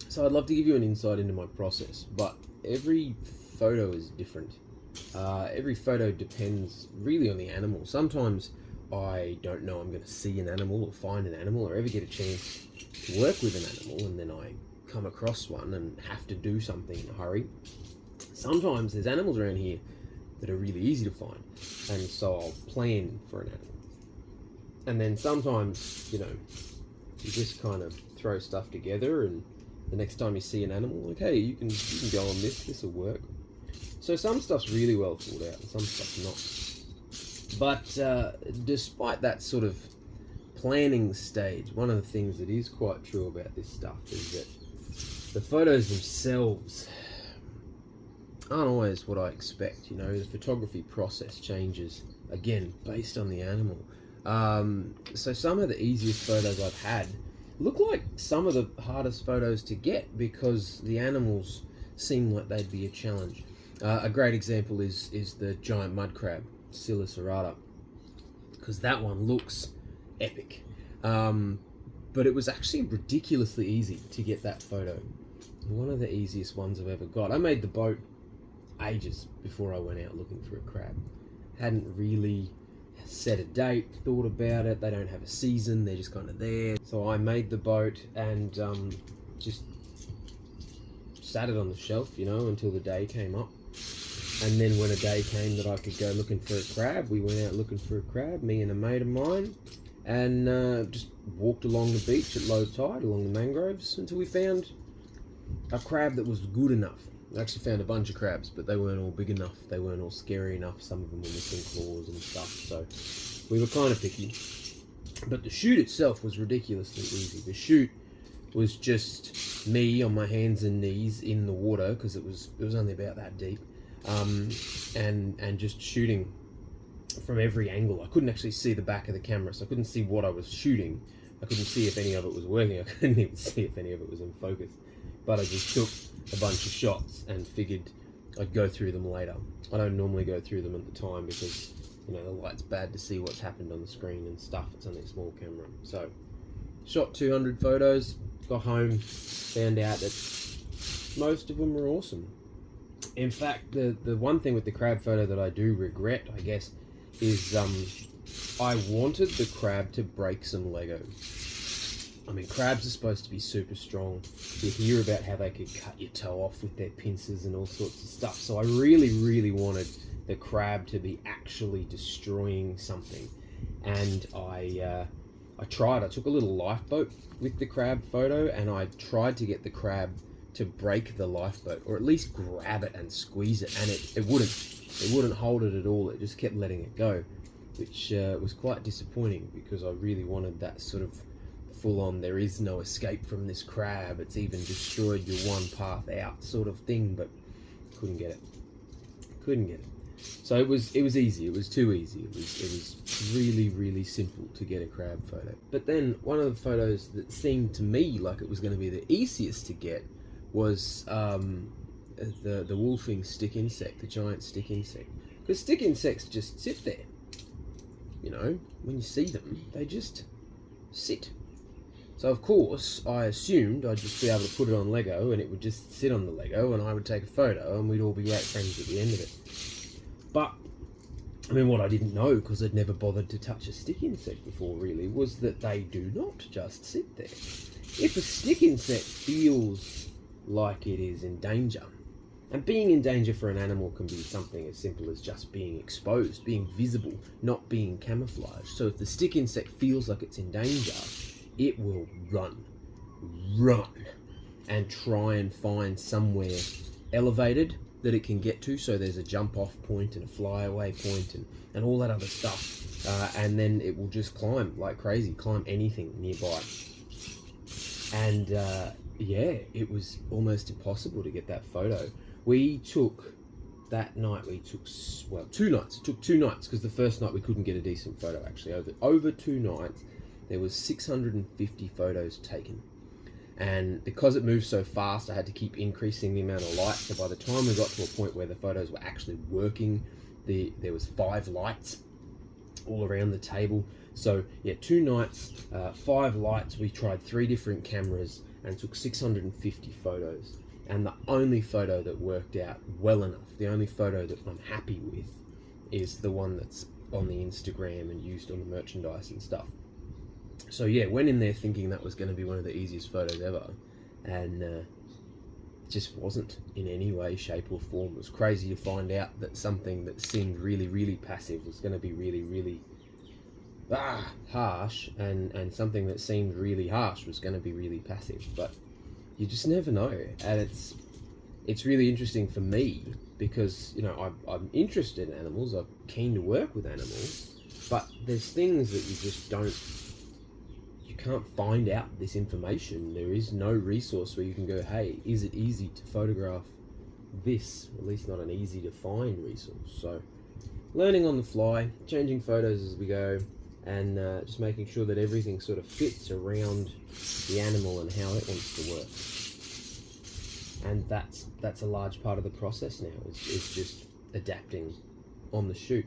So I'd love to give you an insight into my process, but every photo is different. Every photo depends really on the animal. Sometimes I don't know I'm going to see an animal or find an animal or ever get a chance to work with an animal, and then I come across one and have to do something in a hurry. Sometimes there's animals around here that are really easy to find, and so I'll plan for an animal. And then sometimes, you just kind of throw stuff together, and the next time you see an animal, okay, you can go on this will work. So some stuff's really well thought out and some stuff's not. But despite that sort of planning stage, one of the things that is quite true about this stuff is that the photos themselves aren't always what I expect. The photography process changes, again, based on the animal. So some of the easiest photos I've had look like some of the hardest photos to get because the animals seem like they'd be a challenge. A great example is the giant mud crab, Scylla serrata, because that one looks epic. But it was actually ridiculously easy to get that photo. One of the easiest ones I've ever got. I made the boat ages before I went out looking for a crab. Hadn't really set a date, thought about it. They don't have a season, they're just kind of there. So I made the boat and just sat it on the shelf, until the day came up. And then when a day came that I could go looking for a crab, we went out looking for a crab, me and a mate of mine, and just walked along the beach at low tide, along the mangroves, until we found a crab that was good enough. I actually found a bunch of crabs, but they weren't all big enough. They weren't all scary enough. Some of them were missing claws and stuff, so we were kind of picky. But the shoot itself was ridiculously easy. The shoot was just me on my hands and knees in the water, because it was only about that deep, and just shooting from every angle. I couldn't actually see the back of the camera, so I couldn't see what I was shooting. I couldn't see if any of it was working. I couldn't even see if any of it was in focus. But I just took a bunch of shots and figured I'd go through them later. I don't normally go through them at the time because, the light's bad to see what's happened on the screen and stuff. It's only a small camera. So, shot 200 photos, got home, found out that most of them were awesome. In fact, the one thing with the crab photo that I do regret, I guess, is I wanted the crab to break some Lego. I mean, crabs are supposed to be super strong. You hear about how they could cut your toe off with their pincers and all sorts of stuff. So I really, really wanted the crab to be actually destroying something. And I tried. I took a little lifeboat with the crab photo, and I tried to get the crab to break the lifeboat, or at least grab it and squeeze it, and it wouldn't hold it at all. It just kept letting it go, which was quite disappointing because I really wanted that sort of full-on, there is no escape from this crab, it's even destroyed your one path out sort of thing, but couldn't get it. So it was easy. It was too easy. It was really, really simple to get a crab photo. But then one of the photos that seemed to me like it was going to be the easiest to get was the wolfing stick insect, the giant stick insect. Because stick insects just sit there. When you see them, they just sit. So of course, I assumed I'd just be able to put it on Lego and it would just sit on the Lego and I would take a photo and we'd all be great friends at the end of it. But, I mean, what I didn't know, because I'd never bothered to touch a stick insect before really, was that they do not just sit there. If a stick insect feels like it is in danger, and being in danger for an animal can be something as simple as just being exposed, being visible, not being camouflaged. So if the stick insect feels like it's in danger, it will run, and try and find somewhere elevated that it can get to. So there's a jump off point and a flyaway point and all that other stuff. And then it will just climb like crazy, climb anything nearby. And it was almost impossible to get that photo. That night we took 2 nights. It took 2 nights because the first night we couldn't get a decent photo actually. Over 2 nights, there was 650 photos taken. And because it moved so fast, I had to keep increasing the amount of light. So by the time we got to a point where the photos were actually working, there was 5 lights all around the table. So yeah, 2 nights, 5 lights. We tried 3 different cameras, and took 650 photos. And the only photo that worked out well enough, the only photo that I'm happy with, is the one that's on the Instagram and used on the merchandise and stuff. So yeah, went in there thinking that was going to be one of the easiest photos ever, and it just wasn't in any way, shape or form. It was crazy to find out that something that seemed really, really passive was going to be really, really harsh, and something that seemed really harsh was going to be really passive. But you just never know, and it's really interesting for me because, you know, I'm interested in animals. I'm keen to work with animals, but there's things that you just can't find out this information. There is no resource where you can go, hey, is it easy to photograph this? At least not an easy to find resource. So learning on the fly, changing photos as we go, and just making sure that everything sort of fits around the animal and how it wants to work. And that's a large part of the process now, is just adapting on the shoot.